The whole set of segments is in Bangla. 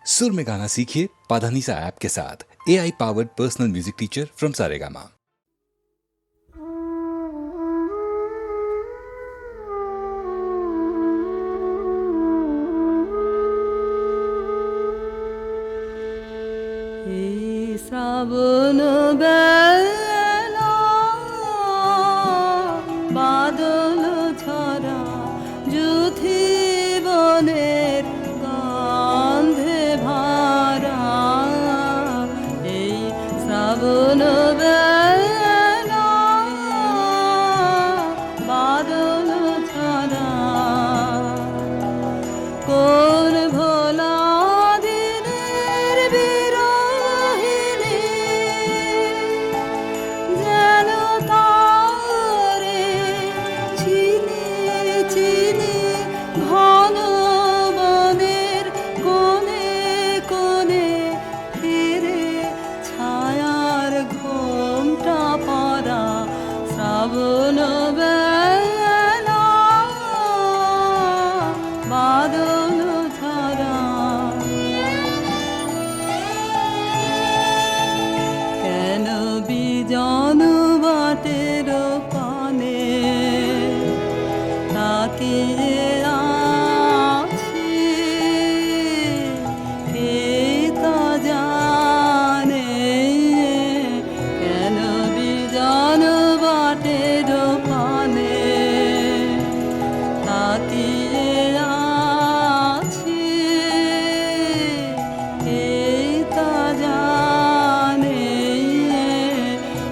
सुर में गाना सीखिए पाधानीसा ऐप के साथ। AI powered personal music teacher from Saregama. শ্রাবণ বেলা বাদল ছড়া যুথি বনের গন্ধে ভরা এই শ্রাবণ বেলা বাদল ছড়া কোন ভোলা শ্রাবণ বেলা বাদল ছড়া কেন বিজন বাটের পানে তাকিয়ে আছি কে তা জানে কেন বিজন বাটের পানে তাকিয়ে আছি কে তা জানে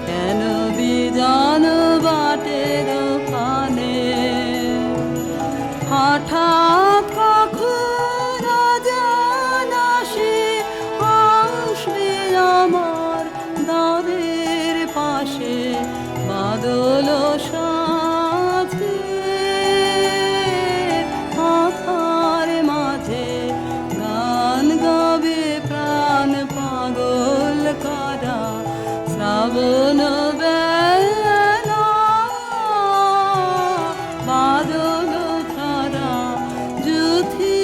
কেন বিজন বাটের পানে হঠাৎ কখন জানাসি আসবে আমার দ্বারের পাশে বাদল সাথে মাথার মাঝে গান গাবে প্রাণ পাগল করা শ্রাবণ বেলা বাদল ছড়া যুথি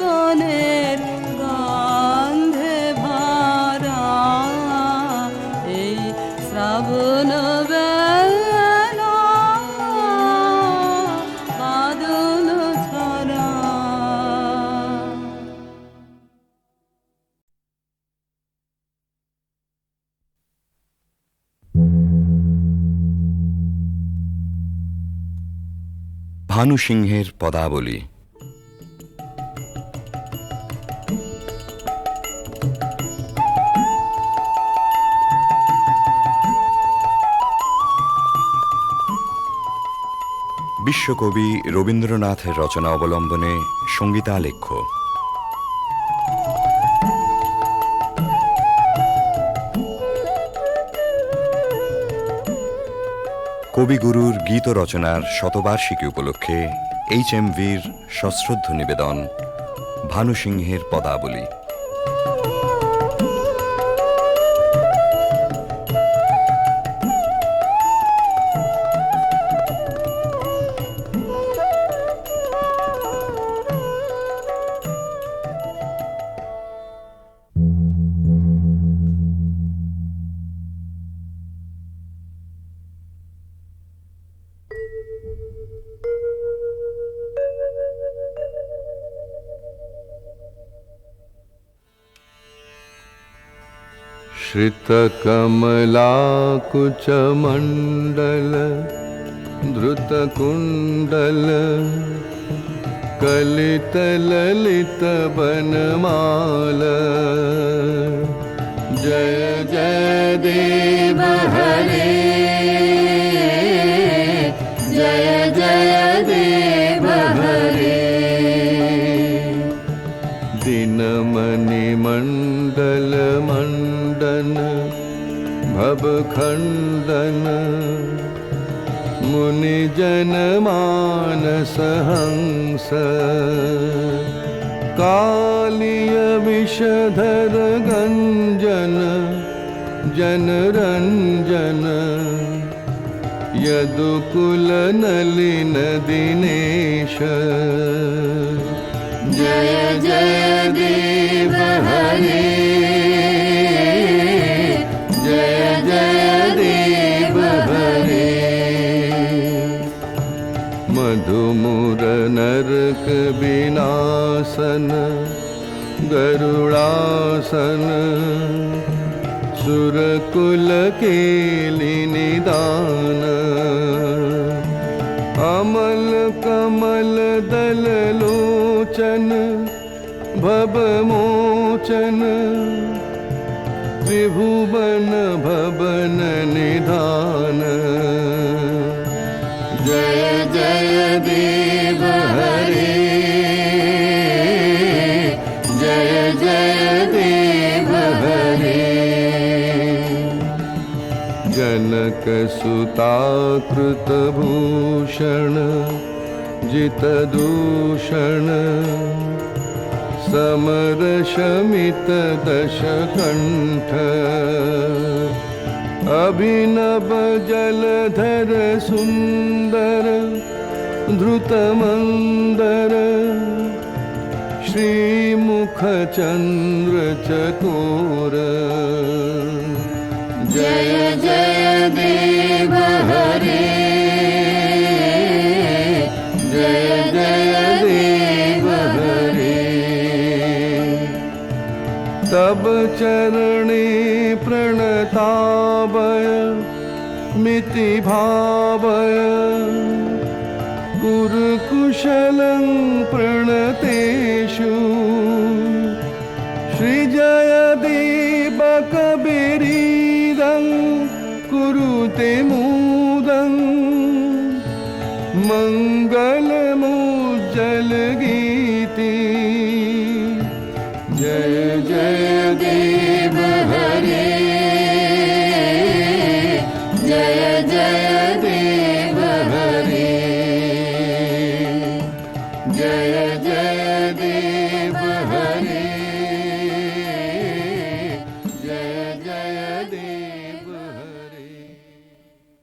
বনের গন্ধে ভরা এই শ্রাবণ বেলা বাদল ছড়া ভানু সিংহের পদাবলী। বিশ্বকবি রবীন্দ্রনাথের রচনা অবলম্বনে সঙ্গীতালেখ্য। কবিগুরুর গীত রচনার শতবার্ষিকী উপলক্ষে HMVর সশ্রদ্ধ নিবেদন ভানু সিংহের পদাবলী। श्रितकमलाकुचमण्डल धृतकुण्डल कलितललितवनमाल जय जय देव हरे जय जय देव हरे दिनमणिमण्डल मण्डन भवखण्डन मुनिजन मानस हंस कालिय विषधर गंजन जनरंजन यदुकुल नलिन दिनेश जय जय देव जनक विनाशन गरुड़ासन सुरकुल केलि निदान अमल कमल दल लोचन भव मोचन त्रिभुवन भवन निधान जय जय देव हरे जय जय देव हरे जनक सुता कृत भूषण जित दूषण समर शमित दश कंठ अभिनव जलधर सुंदर धृत मंदर श्रीमुख चंद्र चकोर जय जय देव हरे जय जय देव हरे तब चरणे प्रणतावय मिति भावय गुरुकुशलं प्रणतेषु श्रीजयदेव कबीरीदं कुरुते मुदं मङ्गलमुज्जलगीति जय जय देव हरे जय जय देव हरे जय जय देव हरे जय जय देव हरे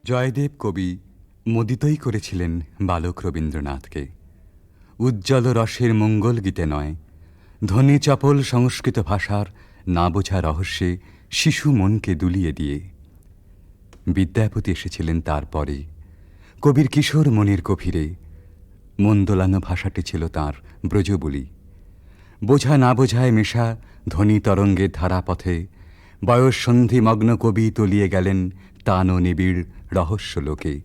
জয়দেব কবি মোদিতই করেছিলেন বালক রবীন্দ্রনাথকে উজ্জ্বল রসের মঙ্গল গীতে নয়, ধ্বনি চপল সংস্কৃত ভাষার না বোঝা রহস্যে শিশু মনকে দুলিয়ে দিয়ে। বিদ্যাপতি এসেছিলেন তারপরে, কবির কিশোর মনের গভীরে। মন দোলানো ভাষাটি ছিল তাঁর ব্রজবুলি। বোঝা না বোঝায় মেশা ধ্বনি তরঙ্গের ধারাপথে বয়স সন্ধিমগ্ন কবি তলিয়ে গেলেন তান ও নিবিড় রহস্য লোকে।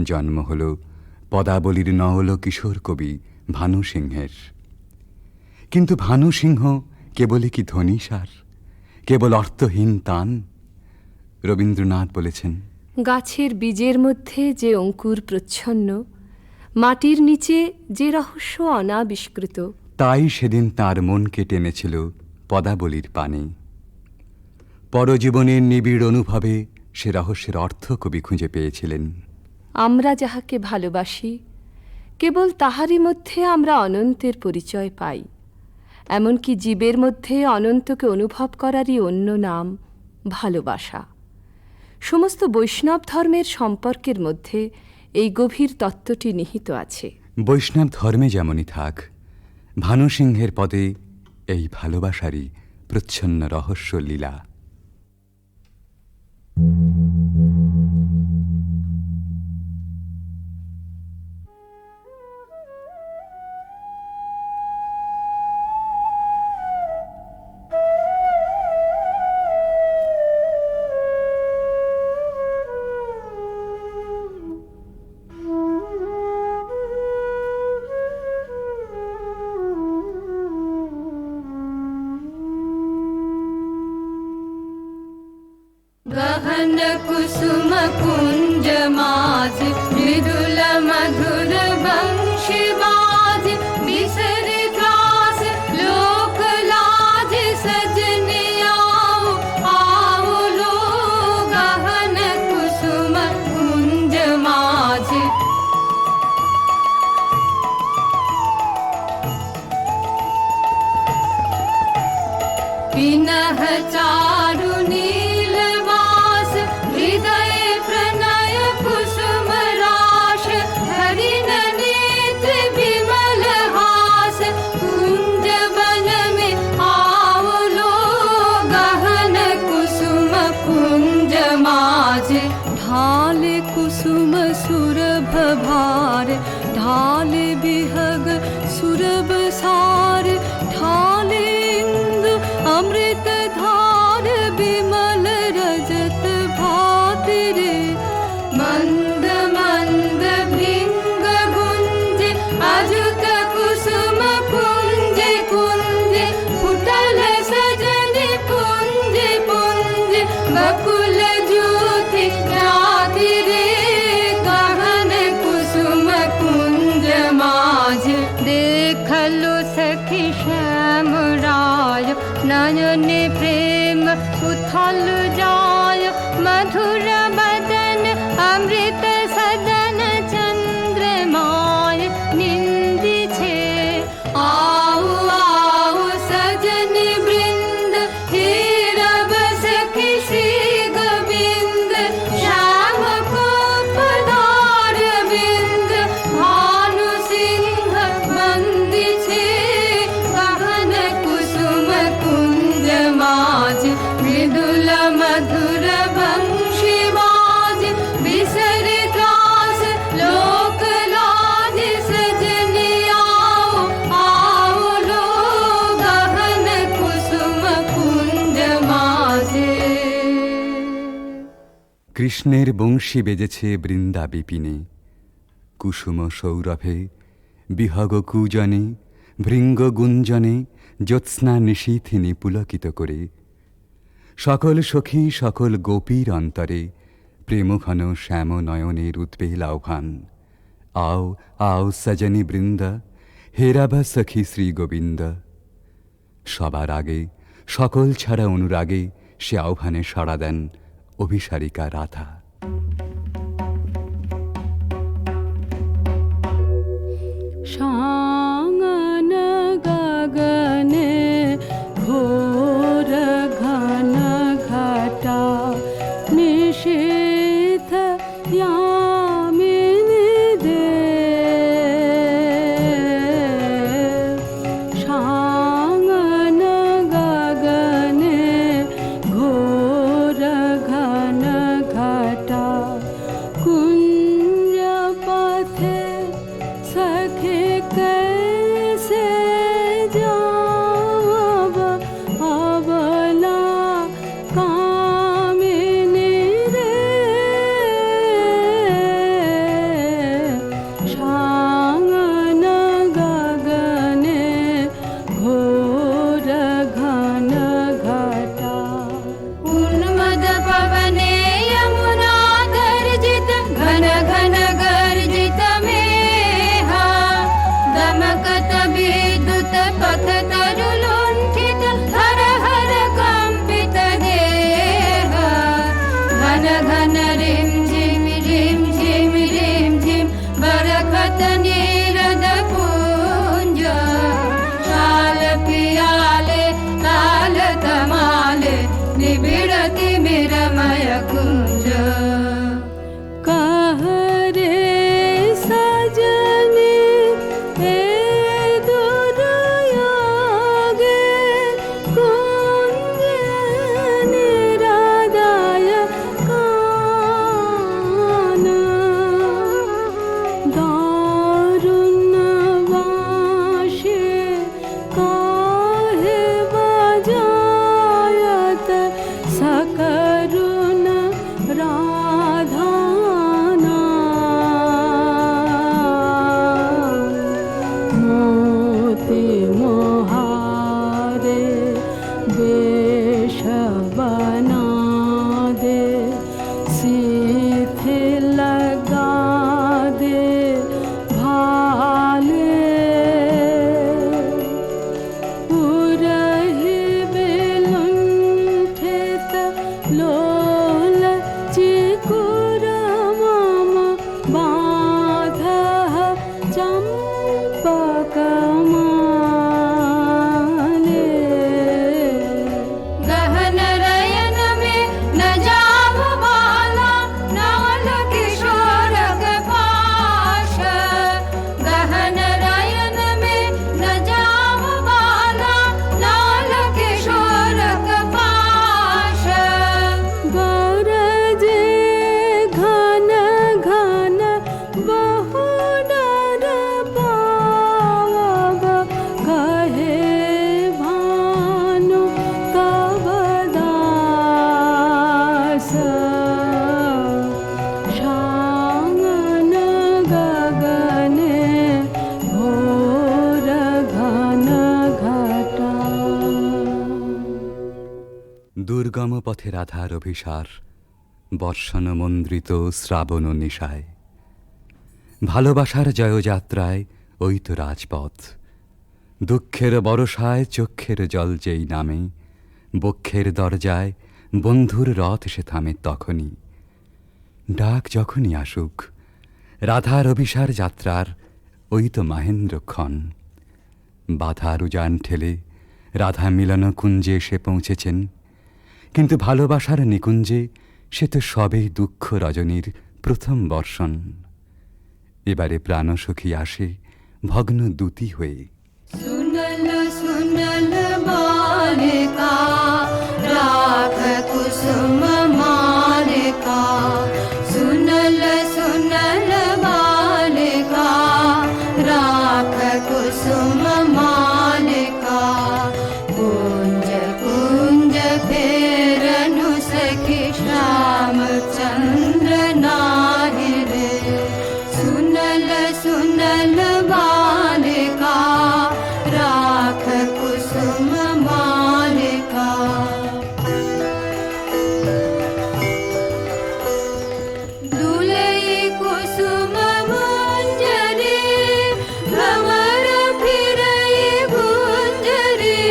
জন্ম হল পদাবলীর নওল কিশোর কবি ভানু সিংহের। কিন্তু ভানু সিংহ কেবলই কি ধ্বনিসার, কেবল অর্থহীন তান? রবীন্দ্রনাথ বলেছেন, গাছের বীজের মধ্যে যে অঙ্কুর প্রচ্ছন্ন, মাটির নিচে যে রহস্য অনাবিষ্কৃত, তাই সেদিন তার মনকে টেনেছিল পদাবলীর পানে। পরজীবনের নিবিড় অনুভবে সে রহস্যের অর্থ কবি খুঁজে পেয়েছিলেন। আমরা যাহাকে ভালোবাসি, কেবল তাহারই মধ্যে আমরা অনন্তের পরিচয় পাই। এমনকি জীবের মধ্যে অনন্তকে অনুভব করারই অন্য নাম ভালোবাসা। সমস্ত বৈষ্ণব ধর্মের সম্পর্কের মধ্যে এই গভীর তত্ত্বটি নিহিত আছে। বৈষ্ণব ধর্মে যেমনই থাক, ভানু সিংহের পদে এই ভালোবাসারই প্রচ্ছন্ন রহস্য লীলা। गहन कुसुम कुंज माज मृदुल मधुर वंशी बाज बिसर त्रास लोक लाज सजने आओ आओ लो गहन कुसुम कुंज माज पिनह चारु ढाले कुसुम सुरभ भार ढाले बिहग अमृत धार विमल रजत भाति रे मंद मंद भृंग गुंज अजुत कुसुम कुंज कुंज फुटल सजन पुंज पुंज बकुल ज्योति राति रे गहन कुसुम कुंज माझ देखलो सखी श्याम राय नयन प्रेम उथल जाय मधुर बदन अमृत सदन चंद्रमाय निंदी छे आओ आओ सजन वृंद हे रब सखी श्री गोविंद श्याम को पधार बिंद भानु सिंह बंदी छे गहन कुसुम कुंज माझ मृदुल मधुर वंशी बाज बिसर त्रास लोक लाज सजन आओ आओ लो गहन कुसुम कुंज माझे কৃষ্ণের বংশী বেজেছে বৃন্দা বিপিনে, কুসুম সৌরভে বিহগ কূজনে ভৃঙ্গ গুঞ্জনে জ্যোৎস্না নিশীথিনী পুলকিত করে। সকল সখী সকল গোপীর অন্তরে প্রেমঘন শ্যাম নয়নের উদ্বেল আহ্বান। আও আও সজনী বৃন্দ হে রাভা সখী শ্রী গোবিন্দ। সবার আগে সকল ছাড়া অনুরাগে সে আহ্বানে সাড়া দেন অভিসারিকা রাধা। शांगन गगने घोर घन घटा निशीथ यामिनी दे शांगन गगने घोर घन घटा कुंज पथे सखे कैसे जाव अबला कामिनी रे शांगन गगने घोर घन घटा उन्मद पवने यमुना गर्जित घन घन गर्जित मेहा दमकत विद्युत पथ तरुलुण्ठित हर हर कंपित देह घन घन रिम झिम रिम झिम बरखत नीरद पुंज शाल पियाले ताल तमाले निबिड़ति मिरमय कुंज कह रे सजनी हे दुर्योगे कुंज निरादाय कान दारुण वाशे काहे बजायत सकरुण राधाना मोती मोहारे वेश बना दे सीथे लगा दे भाले उरहि बेलुंठित लोल चिकुर मम बाधः चम्पकमाले দুর্গম পথে রাধার অভিসার, বর্ষণ মন্দ্রিত শ্রাবণ নিশায়। ভালোবাসার জয়যাত্রায় ওই তো রাজপথ, দুঃখের বরষায় চক্ষের জল যেই নামে, বক্ষের দরজায় বন্ধুর রথ এসে থামে তখনই। ডাক যখনই আসুক, রাধার অভিসার যাত্রার ওই তো মাহেন্দ্রক্ষণ। বাধার উজান ঠেলে রাধা মিলন কুঞ্জে এসে পৌঁছেছেন, কিন্তু ভালোবাসার নিকুঞ্জে সে তো সবেই দুঃখ রজনীর প্রথম বর্ষণ। এবারে প্রাণসখী আসে ভগ্ন দূতি হয়ে। सुनल सुनल बालिका राख कुसुम मालिका, सुनल सुनल बालिका राख कुसुम मालिका, कुंज कुंज फेरनु सखी श्याम चंद्र नाहि रे, सुनल सुनल बालिका राख कुसुम मालिका। दुलई कुसुम मंजरी भंवर फिरई गुंजरी,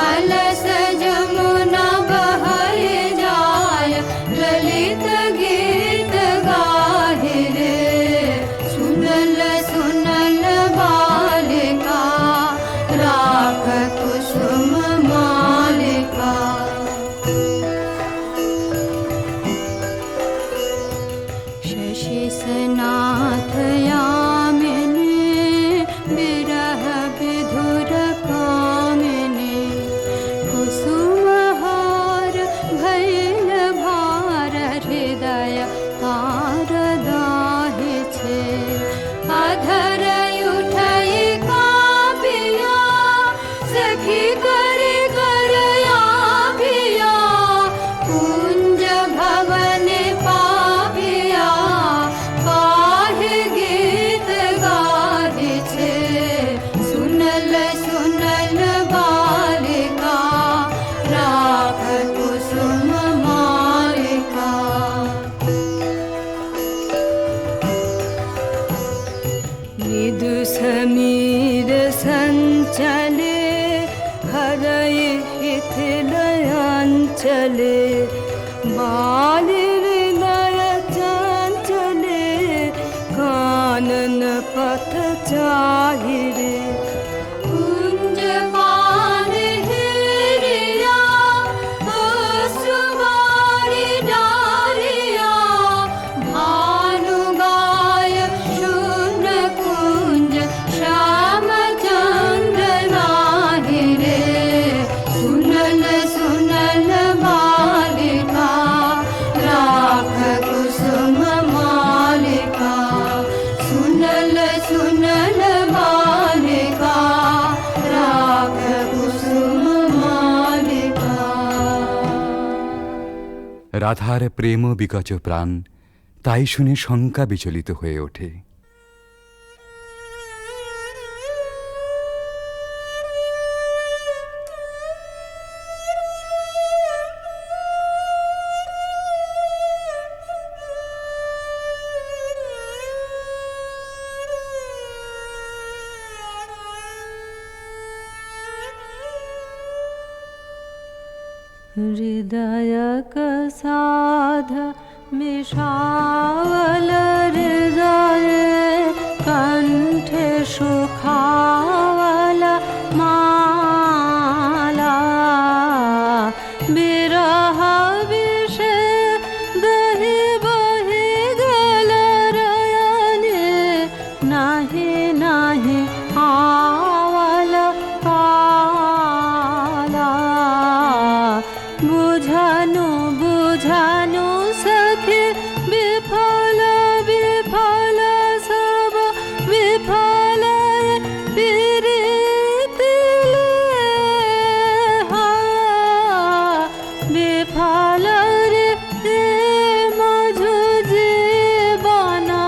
अलस जमुना बहै जाय ललित गीत गाहि रे, सुनल सुनल बालिका राख कुसुम मालिका। शशि सनाथ यामिनी विरह विधुर कामिनी, कुसुम हार भैल भार हृदय तार दाहि छे, अधर उठई कापिया सखी करे करया पिया, कुंज भवन पापिया काहे गीत गाहि छे, सुनल सुनल बालिका राख कुसुम मालिका। मृदु समीर संचले हरय हिथिलयांचले, बाल हृदय चंचले कानन पथ चाहि रे, कुंज पान हेरिया सुवारी डारिया, भानु गाय शून्य कुंज श्याम चंद्र नाहि रे, सुनल सुनल बालिका राख कुसुम मालिका, सुनल सुनल बालिका राख कुसुम मालिका। রাধার প্রেম বিকচ প্রাণ তাই শুনে শঙ্কা বিচলিত হয়ে ওঠে। हृदय साध मिषावल हृदय कंठे सुखावल माला, बिरह विषे दहि बहि गल रयने, नाही नाही आवल पाला, बुझानु बुझानु सखी विफल विफल सब विफल पीड़ित हा, विफल रे मझु जीवना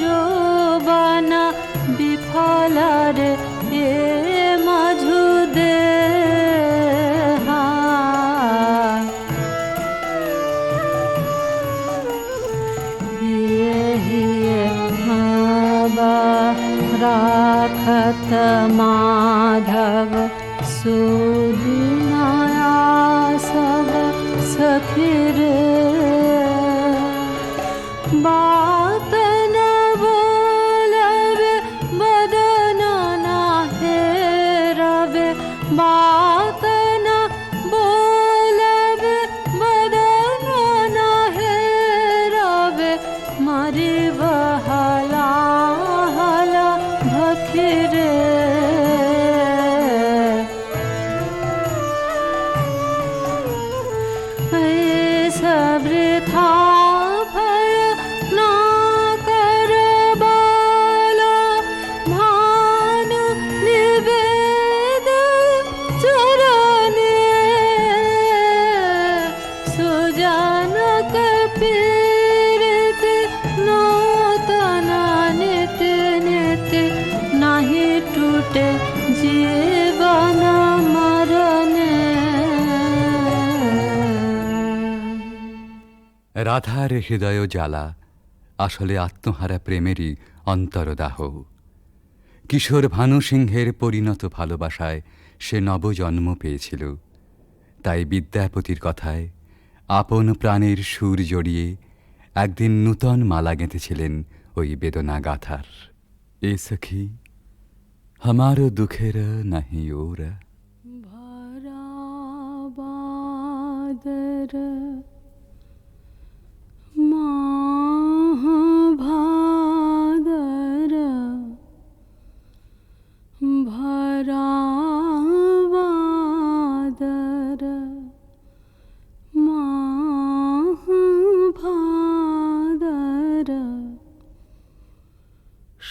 जो बना, विफल रे मझु दे हा। व्यथा भय ना कर बाला भानु निवेद चरणे सुजन कपीरित नूतना नित नित नहीं टूटे जीवन मरण। রাধার হৃদয় জ্বালা আসলে আত্মহারা প্রেমেরই অন্তরদাহ। কিশোর ভানু সিংহের পরিণত ভালোবাসায় সে নবজন্ম পেয়েছিল। তাই বিদ্যাপতির কথায় আপন প্রাণের সুর জড়িয়ে একদিন নূতন মালা গেঁথেছিলেন ওই বেদনা গাথার। এ সখী हमारो दुखेर नहीं ओर। भरा बादर माह भादर भरा बादर माह भादर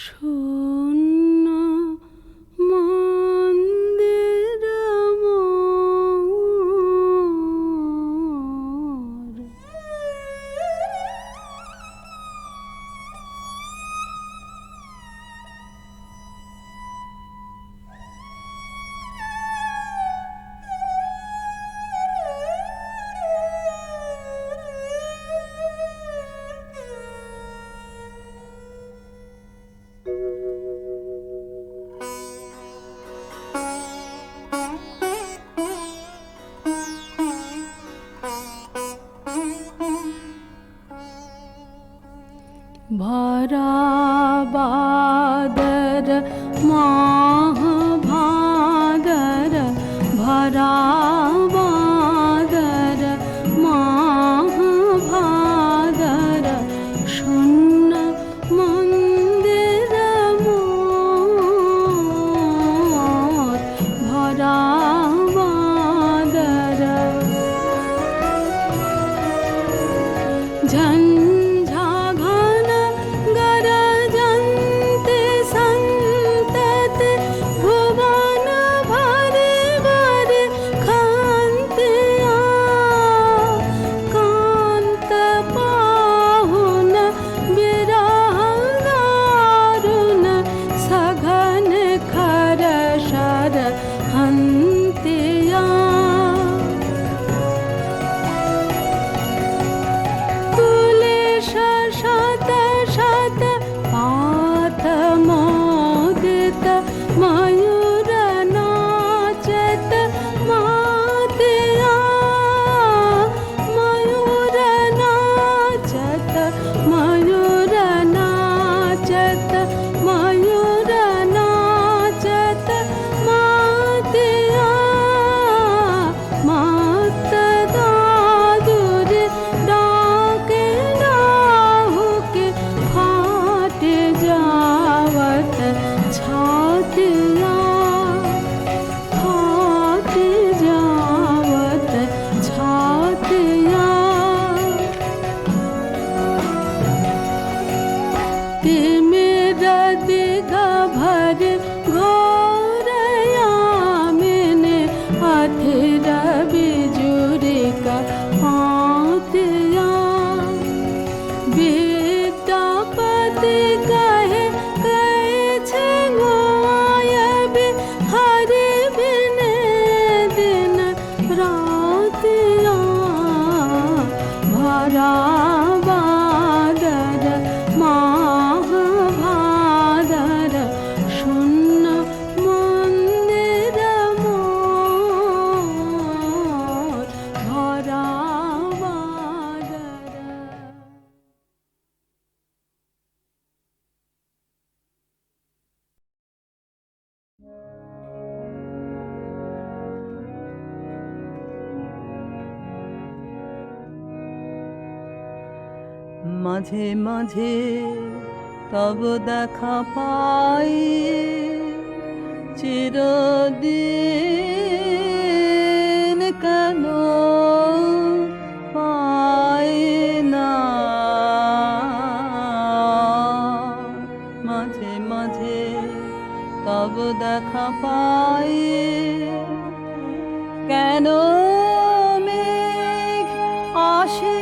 शून्य मंदिर मोर। भरा बादर माह भादर भरा बादर माह भादर शून्य मंदिर मोर। भरा बादर झंझा घन गरजन्ते संतत भुवन भरे भरे खान्त्या कान्त पाहुन विरह दारुण सघन खर शर हन्त्या शत शत पात मोदित मयूर नाचत मातिया मयूर नाचत मयूर नाचत मयूर नाचत मातिया मात दादुर डाके राहु के फाट जावत छातिया फाट जावत छातिया। ते मेरा दिगा भर घोरया मैंने अथिर बिजुरी का पातिया विद्यापति कहे कैछे गोयब हरि बिन दिन रातिया। भरा बादर माह भादर शून्य मंदिर मोर। भरा बादर। মাঝে মাঝে তব দেখা পাই চিরদিন কেন পাই কালো মেঘ আসে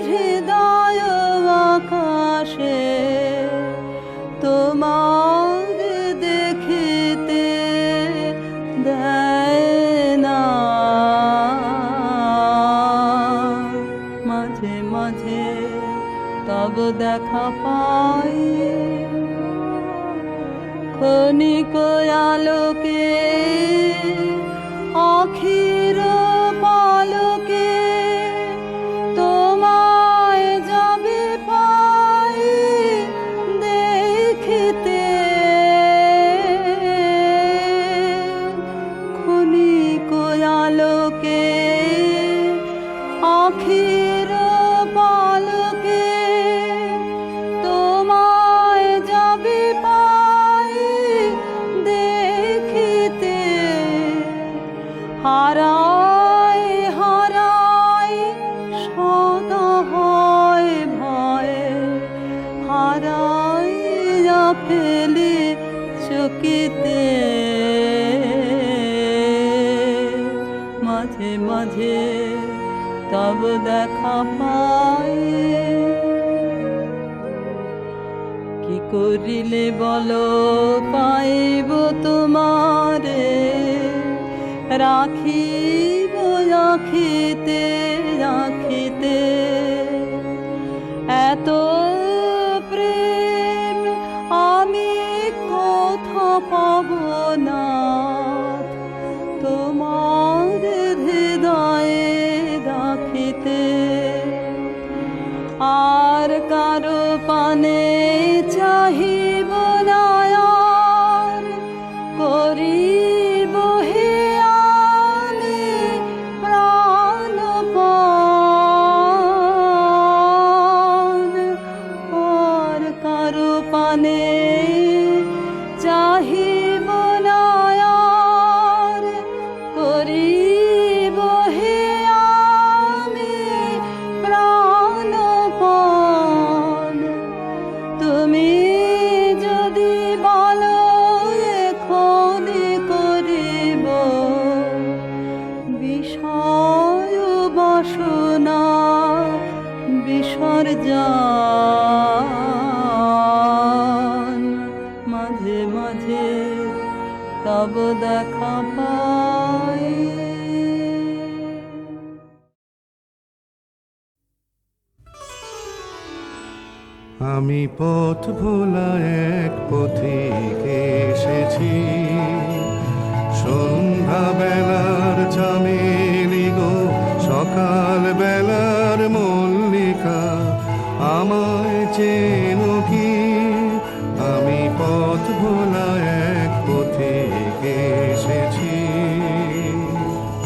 হৃদয় আকাশে, তোমার দেখিতে দেয় না। মাঝে মাঝে তব দেখা পাই, ক্ষণিক আলোকে আখির পালকে, তোমায় যাবে পাই দেখিতে। ক্ষণিক আলোকে আখির পালকে, তোমায় যাবে পাই দেখিতে। হারায় হারায় সদা হয় ভয়ে, হারাইয়া ফেলি চকিতে। মাঝে মাঝে তব দেখা পাই, কি করিলে বলো পাইব তোমারে, রাখিব রাখিতে রাখিতে। এত প্রেম আমি কোথা পাব না, তোমার হৃদয়ে রাখিতে। আর কারো পানে চাহিব না, আর করিব হে আমি প্রাণপণ। আর কারো পানে চাহিব না, আর করিব হে আমি প্রাণপণ। তুমি যদি বলো এখনই করিব, বিষয় বাসনা বিসর্জন। মাঝে মাঝে তব দেখা পাই। আমি পথ ভোলা এক পথিক এসেছি, সন্ধ্যা বেলার চামেলি গো, সকাল বেলার মল্লিকা, আমায় চেনো কি? আমি পথ ভোলা এক পথিক এসেছি।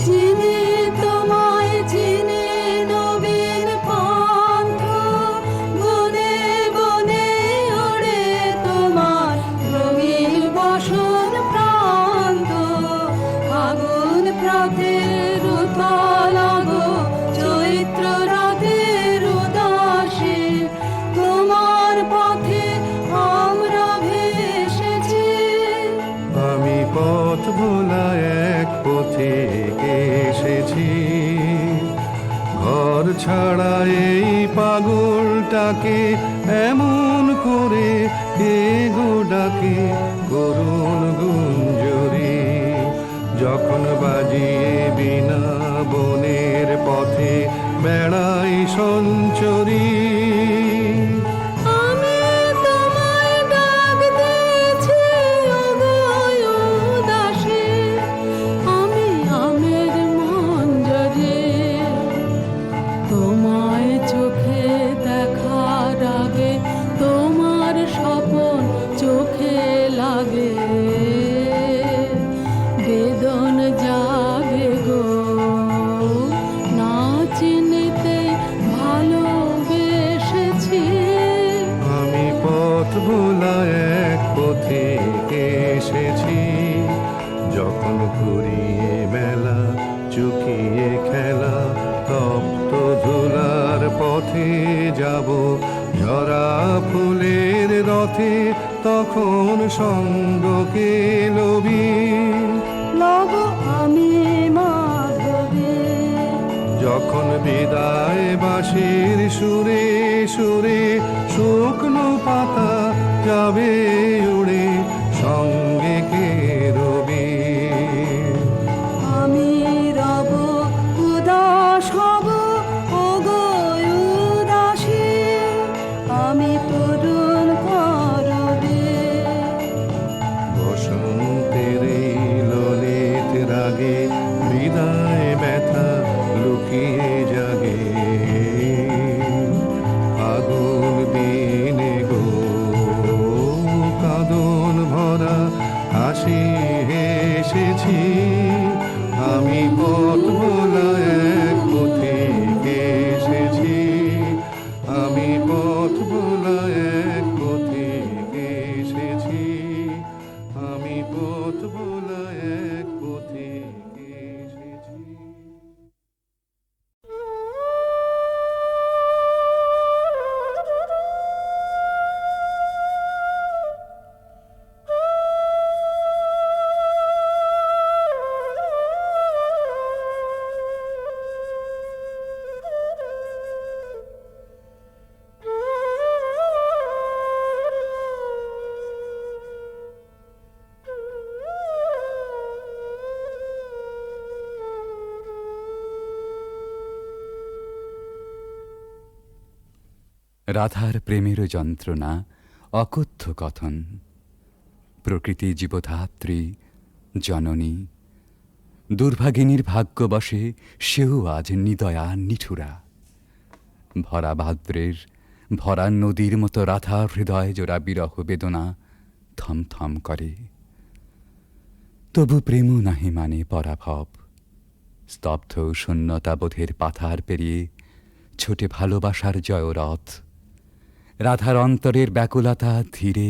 চিনি তোমায় চিনি নবীন পন্থ, বনে বনে ওড়ে তোমার রঙিন বসন প্রান্ত। ফাগুন প্রাতের উতলাগো, চৈত্র রাতের উদাসী, তোমার পথে আমরা ভেসেছি। আমি পথ ভোলা এক পথিক এসেছি, ঘর ছাড়া এই পাগলটাকে এমন করে কে গো ডাকে করুণ গুঞ্জরি। যখন বাজিয়ে বিনা বনের পথে বেড়াই সঞ্চরী। আমি তোমায় ডাক দিয়েছি ওগো উদাসী, আমি আমের মঞ্জরি। তোমায় চোখে দেখার আগে তোমার স্বপন চোখে লাগে, বেদন জাগে গো না চিনিতে ভালোবেসেছি। আমি পথ ভোলা এক পথিক এসেছি, যখন ঘুরিয়ে মেলা চুকিয়ে খেলা, তপ্ত ধুলার পথে যাব ঝরা ফুলের রথে, তখন সঙ্গ কে লবি। লব আমি মাধব বিদায় বাঁশির সুরে সুরে শুকনো পাতা যাবে উড়ে, সঙ্গে কে রবি? আমি রব উদাস হব, ওগো উদাসী, আমি তরুণ করবে। বসন্তের এই ললিত রাগে বিদায় ব্যথা লুকিয়ে জাগে, আগুন দিনে গো কাঁদন ভরা হাসি হেসেছি, আমি পথ ভোলা এক পথিকে এসেছি, আমি পথ ভোলা এক পথিকে এসেছি, আমি পথ ভোলা এক পথিকে এসেছি। রাধার প্রেমের যন্ত্রণা অকথ্য কথন, প্রকৃতি জীবধাত্রী জননী, দুর্ভাগিনীর ভাগ্যবশে সেও আজ নিদয়া নিঠুরা। ভরা ভাদ্রের ভরা নদীর মতো রাধার হৃদয় জোড়া বিরহ বেদনা থমথম করে। তবু প্রেমও নাহি মানে পরাভব, স্তব্ধ শূন্যতাবোধের পাথার পেরিয়ে ছোটে ভালোবাসার জয়রথ। রাধার অন্তরের ব্যাকুলতা ধীরে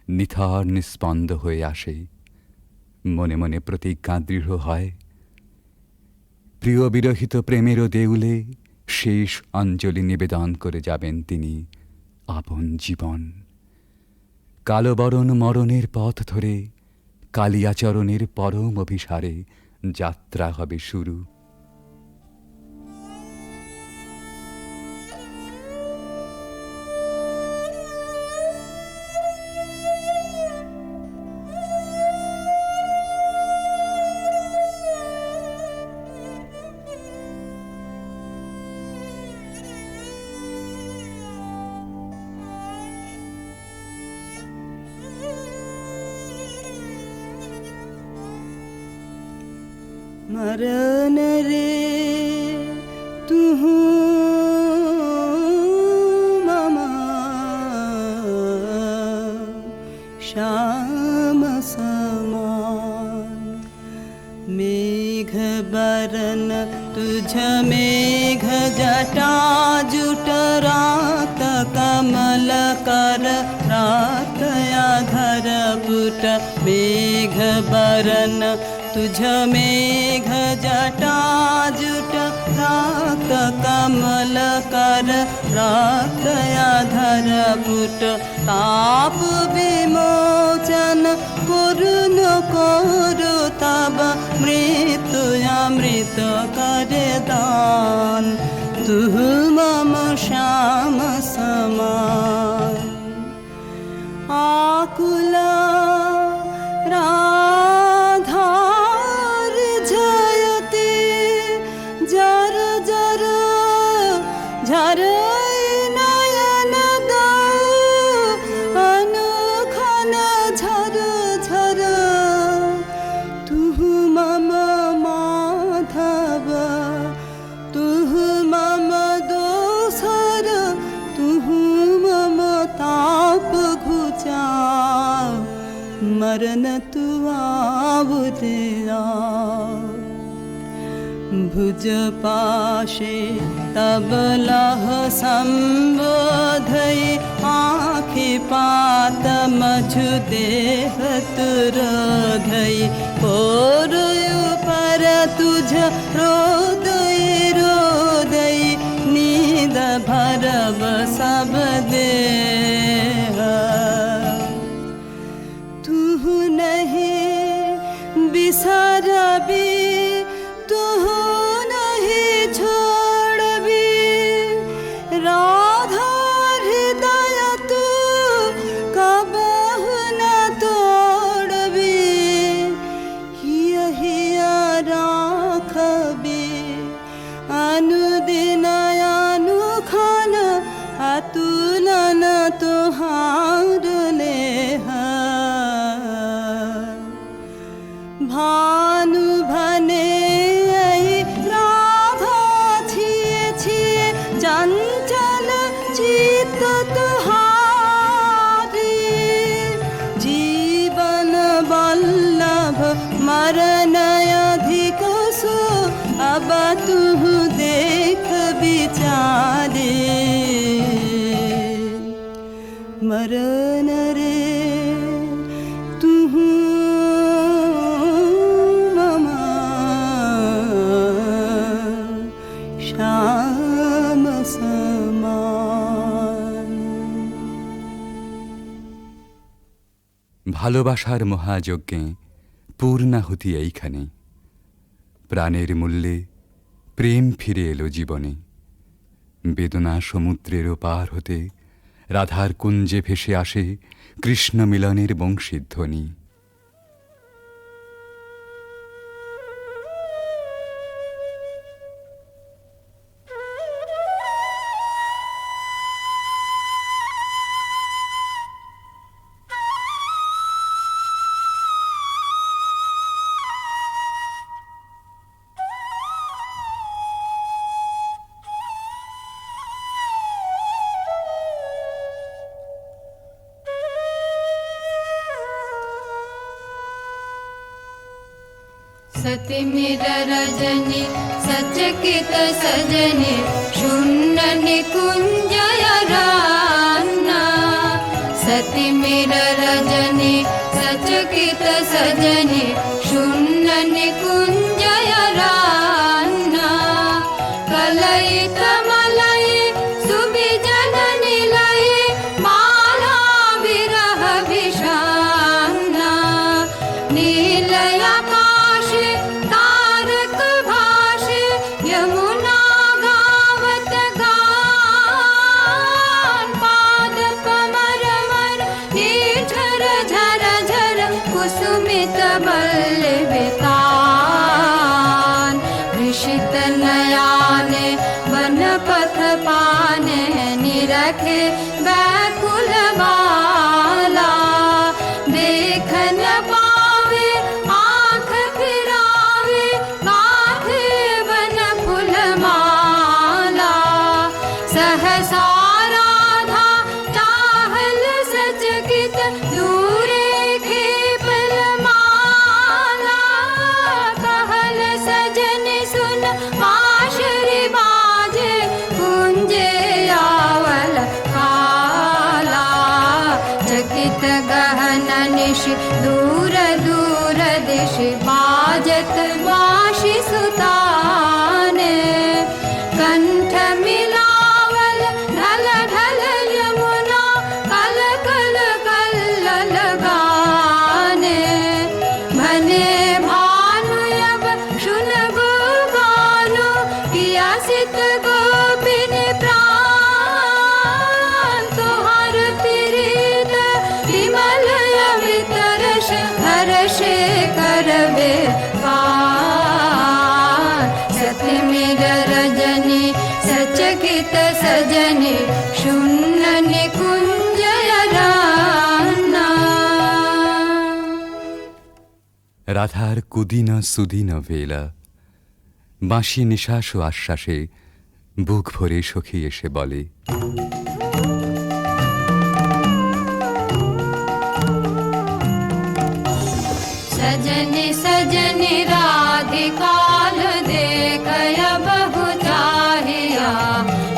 নিথর নিস্পন্দ হয়ে আসে, মনে মনে প্রতিজ্ঞা দৃঢ় হয়, প্রিয় বিরহিত প্রেমেরও দেউলে শেষ অঞ্জলি নিবেদন করে যাবেন তিনি আপন জীবন। কালবরণ মরণের পথ ধরে কালিয়াচরণের পরম অভিসারে যাত্রা হবে শুরু। मरन रे तू ममा श्याम समान, मेघ बरन तुझ मेघ जटा जुट रात कमल कर रात आधर पुट, मेघ बरन तुझ मेघ जटा जुट रात कमल कर रात आधर पुट, ताप विमोचन करुण करु तब मृत्यु अमृत कर दान, तू मम श्याम समान। आकुला राधार जयते जर जर झर नयन अनुखन झर झर, तू मम माधव तू मम दोसर, तू मम ताप घुचा मरन तू आवरिया। भुज पाशे तब लह संबोधई, आँखि पात मझु देह तुरोधई, पोरुयु पर तुझ रोदई रोदई, नींद भरब सब देह। तू नहीं बिसरबी तू नहीं छोड़बी, बाबा तू देख बिचारे मरन रे तू ममा श्याम समान। ভালোবাসার মহাযজ্ঞে পূর্ণাহুতি এইখানে, প্রাণের মূল্যে প্রেম ফিরে এলো জীবনে। বেদনা সমুদ্রের পার হতে রাধার কুঞ্জে ভেসে আসে কৃষ্ণ মিলনের বংশীধ্বনি। सति मिर रजनी सचकित सजनी शून्य निकुंजय रान्ना। सति मिर रजनी सचकित सजनी शून्य निकुंजय रान्ना। कलई कमलई सुबिजन निलय माला विरह विषान्ना। नीलय यमुना गावत गान पाद कमर मर नीठर झर झर कुसुमित बल्लवितान। ऋषित नयाने वन पथ पाने निरखे व्याकुल बाला। देख न पावे आँख फिरावे गाथे वन फूलमाला। सहसा राधा चाहल सचकित दूरे खेपल माला। कहल सजन सुन बांसुरी बाजे कुंजे आवल काला। चकित गहन निश दूर दूर दिश बाजत बांसुरी सुताने। कंठ मिलावल ढल ढल यमुना कल कल कल्लल गाने। भने भानु अब सुन गो गानो पियासित गोपिन प्राण। तुहार प्रीत विमल अमृत रस हर्षे करबे पान। सति मिर रजनी सचकित सजनी शून्य निकुंजय रान्ना। রাধার কুদিন সুদিন বেলা, বাঁশি নিঃশ্বাস ও আশ্বাসে বুক ভরে সখী এসে বলে, सजनी सजनी राधिकाल देखय बहु चाहिया।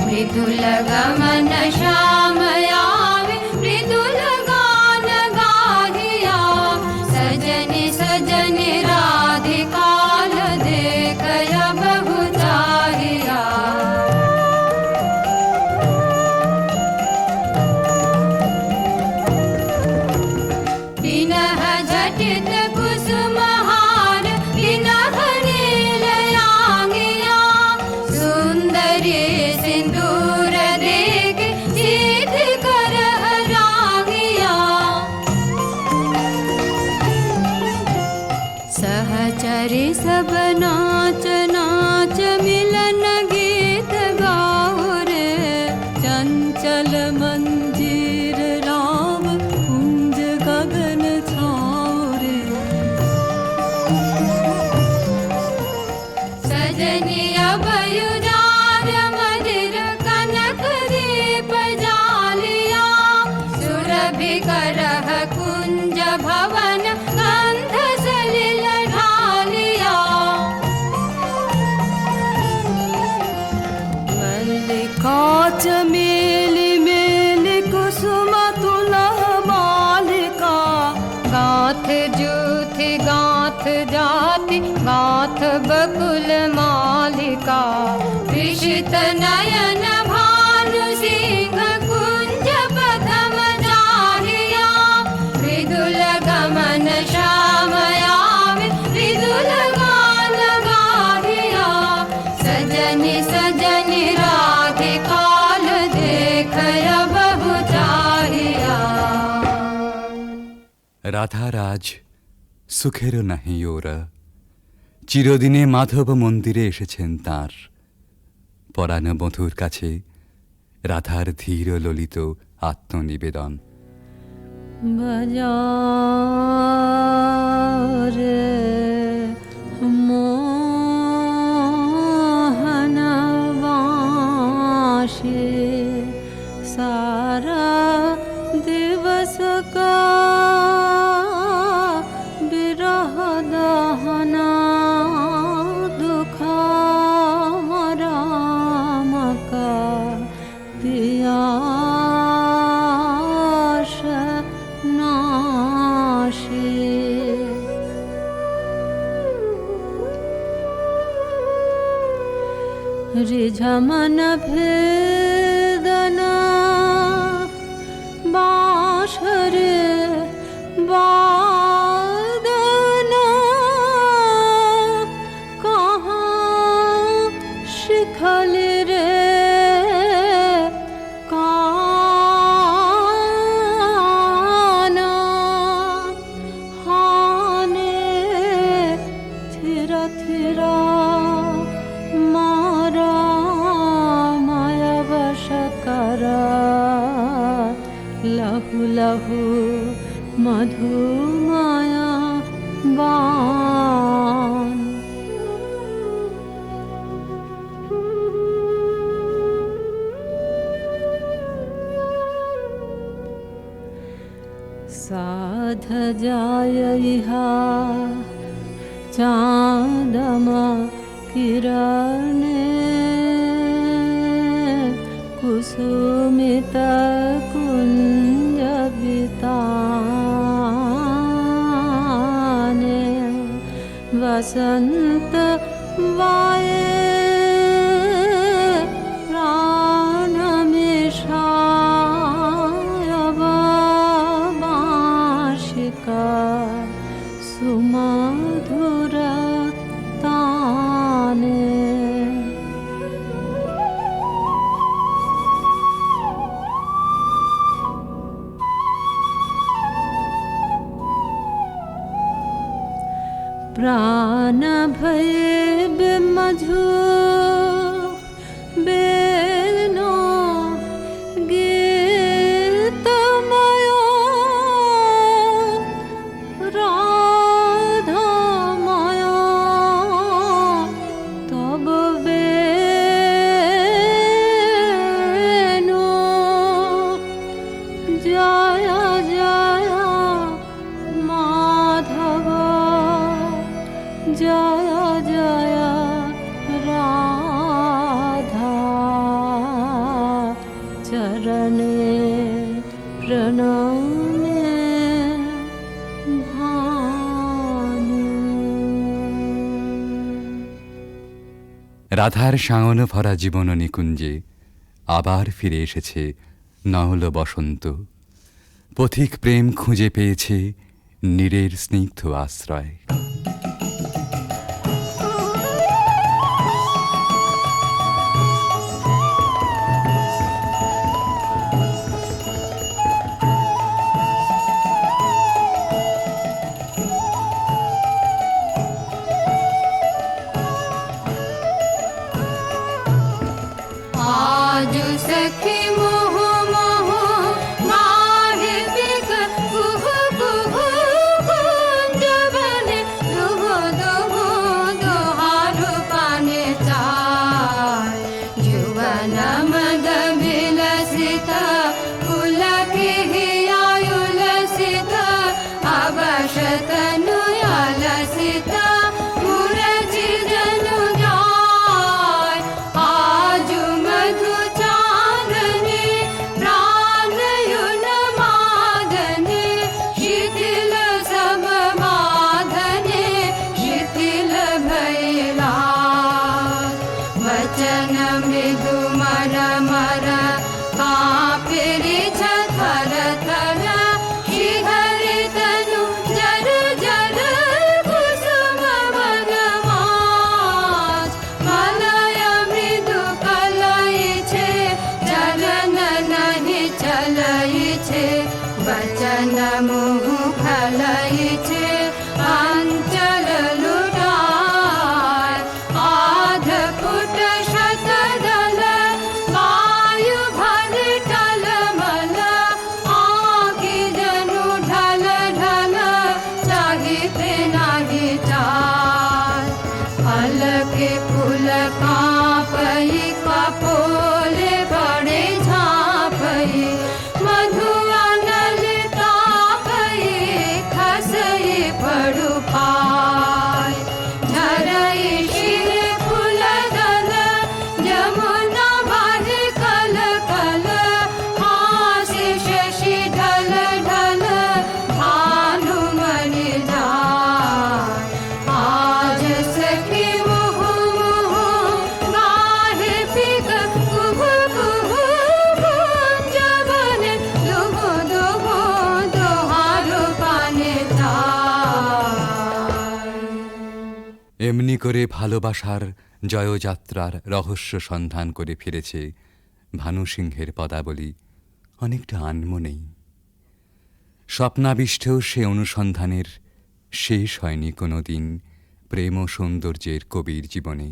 मृदुल गमन श्याम आवे मृदुल गान गाहिया। सजनी सजनी राधिकाल देखय बहु चाहिया। बिनह झटित कुसुमहार बिनह नीलयांगिया। सुंदरी सिंदूर देख चमेली मेली कुसुम तुला बालिका गाथ जूथ गाथ जाति गाथ बकुल मालिका विशित नयन भानु सिंह कुंज पदम जाहिया विदुल गमन श्यामया विदुल गान गाहिया सजनि सजनि राधिकाल देखय बहु चाहिया। রাধারাজ সুখেরও নাহি ওরা, চিরদিনে মাধব মন্দিরে এসেছেন তাঁর। পরাণ বধূর কাছে রাধার ধীর ললিত আত্মনিবেদন। बजारे मोहनवासी सारा दिवस का विरह दहना दुख राम का पियास नाशी। रिझमन भेदना बाँसुरी वादना कहाँ शिखली रे काना हाने थिरा थिरा मारा माया वश करा लहु लहु मधु माया बान। साध जाय इहा चाँदम किरणे कुसुमित कुंज बिताने वसंत वाये प्राण मिषाय बाँशिका सुमधुर ताने। प्राण भये बिमधु बेनो गीतमयो राधामयो तब बेनो जय जय माधव जय जय राधा चरणे प्रणमे भानु। রাধার শাওন ভরা জীবন নিকুঞ্জে আবার ফিরে এসেছে নহল বসন্ত। পথিক প্রেম খুঁজে পেয়েছে নীরের স্নিগ্ধ আশ্রয়। आज सखी मोह मोह माहे बिग कुह कुह कुंज बने दुह दुह दुहारु पाने चाय जुवन मद विलसित पुलक हियायुलसित अवश तनु अलसित मुरझि जनु जाय आजु मधु चान वचन मृदु मर मर कांपे थर थर शिहरि तनु जर जर कुसुम वन माज मलय मृदु कलय छे चलन नहीं चलय छे वचन मुह खलय छे अंचल लुटाय आध फुट शतदल वायु भर टलमल आँखि जनु ढल ढल चाहिते नाही चार फल के फूल कांपई कपोले बड़े झांपई मधुअनल तापई खसई पड़ु पाय झरई शिर फूल दल जमुना बाह कल कल हासि शशि ढल ढल भानुमणि जाय आज सखी मुह मुह गाहे पिक कुहु कुहु कुंज बने दुहु दुहु दोहारो पाने चाय এমনি করে ভালোবাসার জয়যাত্রার রহস্য সন্ধান করে ফিরেছে ভানুসিংহের পদাবলী অনেকটা আনমনেই। স্বপ্নাবিষ্টেও সে অনুসন্ধানের শেষ হয়নি কোনো দিন প্রেম ও সৌন্দর্যের কবির জীবনে।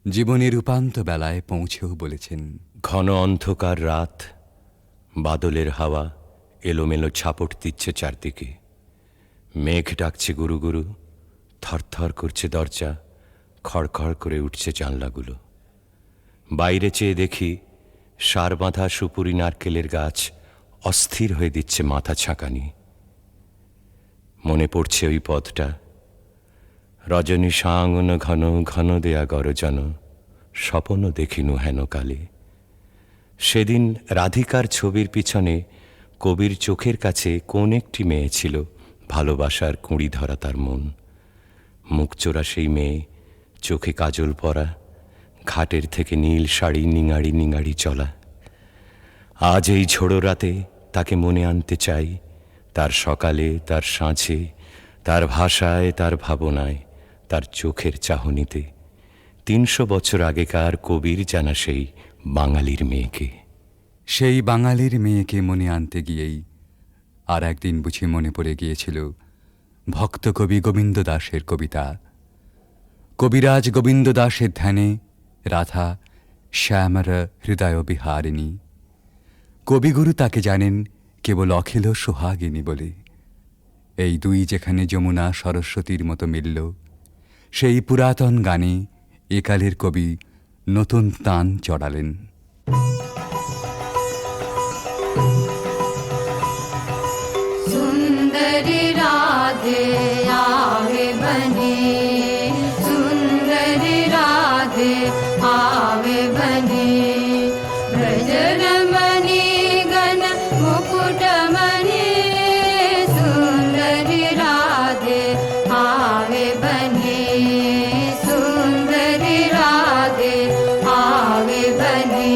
জীবনের উপান্ত বেলায় পৌঁছেও বলেছেন, ঘন অন্ধকার রাত, বাদলের হাওয়া এলোমেলো ছাপট দিচ্ছে চারদিকে, মেঘ ডাকছে গুরু গুরু, থরথর করছে দরজা, খড়খড় করে উঠছে জানলাগুলো। বাইরে চেয়ে দেখি সার বাঁধা সুপুরি নারকেলের গাছ অস্থির হয়ে দিচ্ছে মাথা ছাঁকানি। মনে পড়ছে ওই পথটা, রজনী সাঙ্গন ঘন ঘন দেয়া গরজন, স্বপন দেখিনু হেন কালে। সেদিন রাধিকার ছবির পিছনে কবির চোখের কাছে কোন একটি মেয়ে ছিল, ভালোবাসার কুঁড়ি ধরা তার মন। মুখচোরা সেই মেয়ে, চোখে কাজল পরা, ঘাটের থেকে নীল শাড়ি নিঙাড়ি নিঙাড়ি চলা। আজ এই ঝোড়ো রাতে তাকে মনে আনতে চাই, তার সকালে, তার সাঁঝে, তার ভাষায়, তার ভাবনায়, তার চোখের চাহনিতে। ৩০০ বছর আগেকার কবির জানা সেই বাঙালির মেয়েকে। সেই বাঙালির মেয়েকে মনে আনতে গিয়েই আর একদিন বুঝি মনে পড়ে গিয়েছিল ভক্ত কবি গোবিন্দ দাসের কবিতা। কবিরাজ গোবিন্দ দাসের ধ্যানে রাধা শ্যামর হৃদয় বিহারিণী। কবিগুরু তাকে জানেন কেবল অখিল সোহাগিনী বলে। এই দুই যেখানে যমুনা সরস্বতীর মতো মিলল, সেই পুরাতন গানে একালের কবি নতুন তান চড়ালেন। सुंदरी राधे आवे बने, सुंदरी राधे आवे बने, ब्रजरमणि गण मुकुटमणि, सुंदरी राधे आवे बने, सुंदरी राधे आवे बने।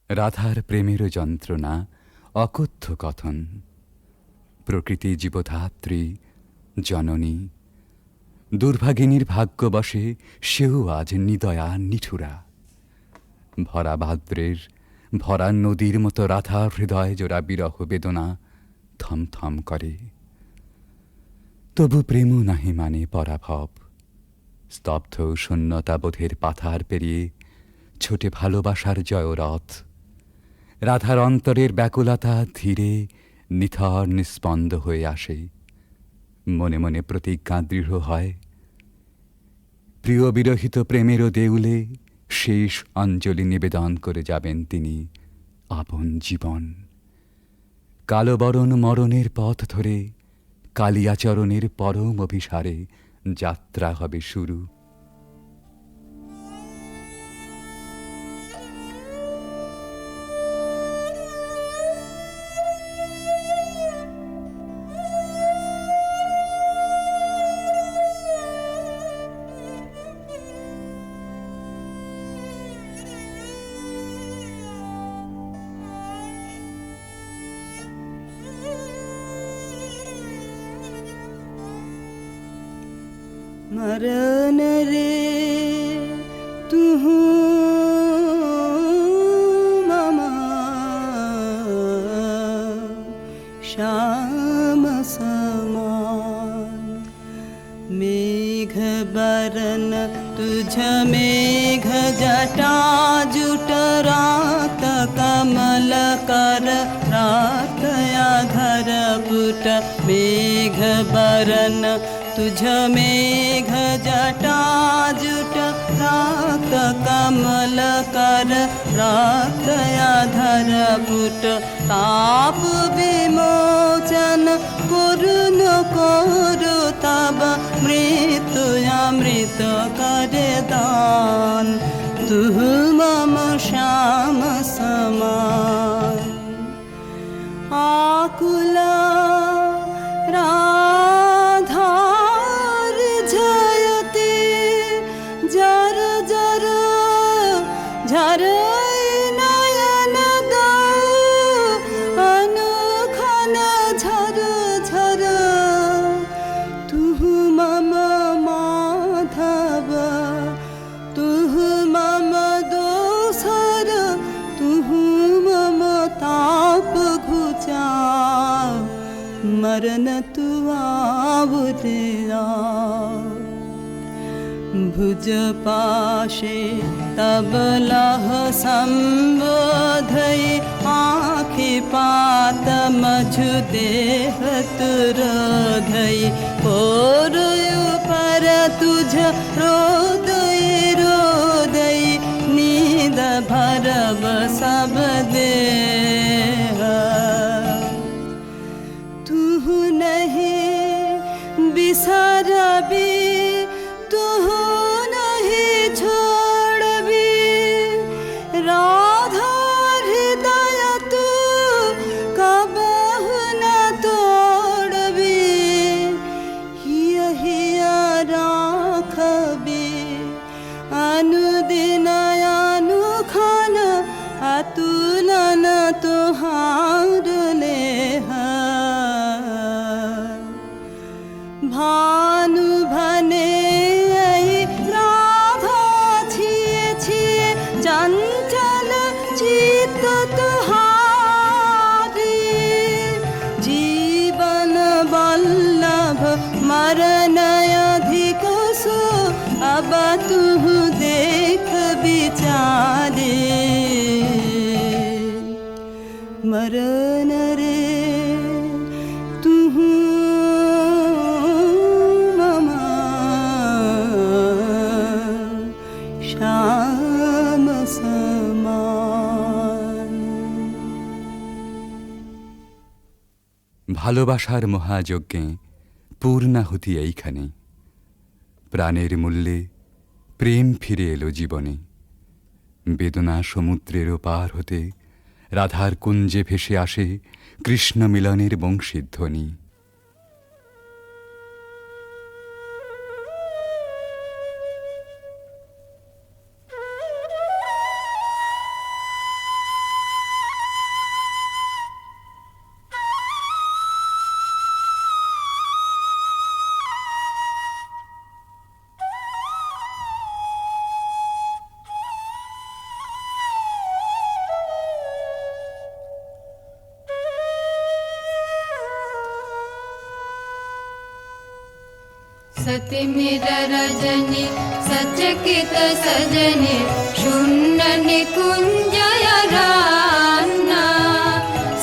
রাধার প্রেমের যন্ত্রণা অকথ্য কথন। প্রকৃতি জীবধাত্রী জননী, দুর্ভাগিনীর ভাগ্যবশে সেও আজ নিদয়া নিঠুরা। ভরা ভাদ্রের ভরা নদীর মতো রাধার হৃদয় জোড়া বিরহ বেদনা থমথম করে। তবু প্রেম নাহি মানে পরাভব। স্তব্ধ শূন্যতাবোধের পাথার পেরিয়ে ছোটে ভালোবাসার জয়রথ। রাধার অন্তরের ব্যাকুলতা ধীরে নিথর নিস্পন্দ হয়ে আসে। মনে মনে প্রতিজ্ঞা দৃঢ় হয়, প্রিয় বিরহিত প্রেমেরও দেউলে শেষ অঞ্জলি নিবেদন করে যাবেন তিনি আপন জীবন। কালবরণ মরণের পথ ধরে কালিয়াচরণের পরম অভিসারে যাত্রা হবে শুরু। मरन रे तुहु ममा श्याम समान। मेघ बरन तुझ मेघ जटा जुट रात कमल कर रात आधर पुट। मेघ बरन तुझ मेघ जटा जुट रात कमल कर रात आधर पुट। ताप विमोचन करुण करु तब मृत्यु अमृत कर दान। तुह मम श्याम समान। आकुला झर नयन अनुखन झर झर। तुह मम माधव तुह मम दोसर। तुह मम ताप घुचा मरन तु आवरिया। भुज पाशे तब लह संबोधई आँखि पात मझु देह तुरोधई। पोरुयु पर तुझ रोदई रोदई नींद भरब सब देह। तुह नहीं बिसरबी तुह नहीं छोड़बी। राधा हृदय तू कबहु न तोड़बी। हिया राखबी अनुदिन अनुखन अतुलन तुहार लेह। भानु भने राधा छिए छिए चंचल चित्त तुहारी। जीवन बल्लभ मरण अधिक सो अब तुह देख विचारे। मरण रे तुहु ममा श्याम समान। ভালোবাসার মহাযজ্ঞে পূর্ণাহুতি এইখানে। প্রাণের মূল্যে প্রেম ফিরে এলো জীবনে। বেদনা সমুদ্রেরও পার হতে রাধার কুঞ্জে ভেসে আসে কৃষ্ণ মিলনের বংশীধ্বনি। सतिमिर रजनी सचकित सजनी शून्य निकुंजय रान्ना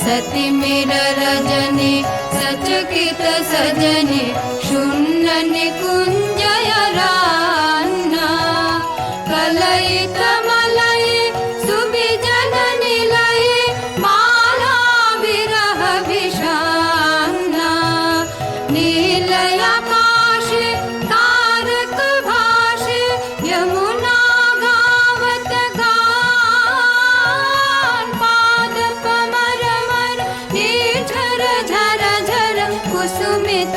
सतिमिर रजनी सचकित सजनी शून्य निकुंजय रान्ना कलयित मलय सुबिजन निलय माला विरह विषान्ना नीलय आकाश तारक भाषे यमुना गावत गान पाद कमरमर निर्झर झर झर कुसुमित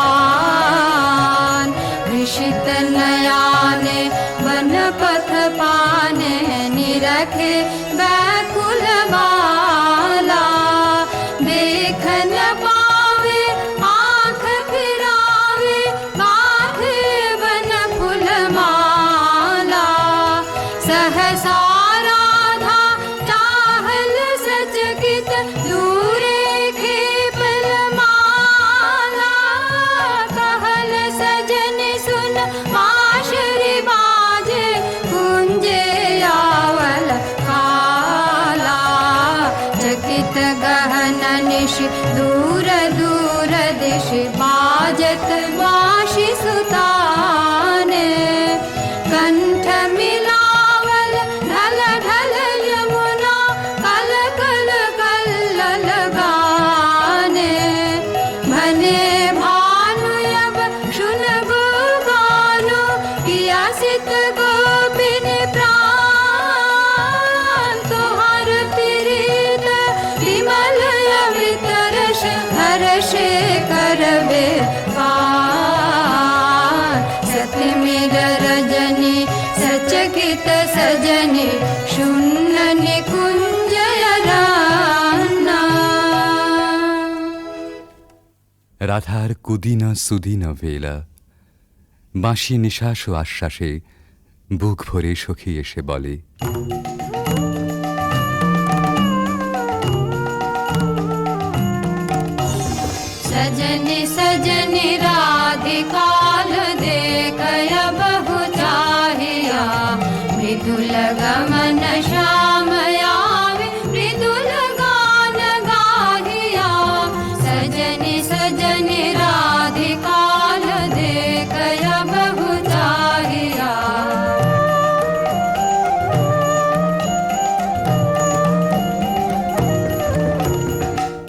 बल्लवितान हृषित नयाने वन पथ पाने निरखे व्याकुल बाला देख न पावे आँख फिरावे काहे वन फूल माला सहसा राधा चाहल सचकित दूरे खेपल माला कहल सजन सुन बांसुरी बाजे कुंजे आवल काला चकित गहन निश दूर दूर दिश बाजत बांसुरी सुताने कंठ मिलावल ढल ढल यमुना कल कल कल्लल गाने भने भानु अब सुन गो गानो पियासित गोपिनी प्राण तुहार प्रीत विमल अमृत रस हर्षे करबे पार सतिमिर रजनी सचकित सजनी शून्य निकुंजय रान्ना রাধার কুদিন সুদিন বেলা বাঁশি নিঃশ্বাস ও আশ্বাসে বুক ভরে সখী এসে বলে सजनी सजनी राधिकाल देखय बहु चाहिया मृदुल गमन श्याम आवे मृदुल गान गाहिया सजनी सजनी राधिकाल देखय बहु चाहिया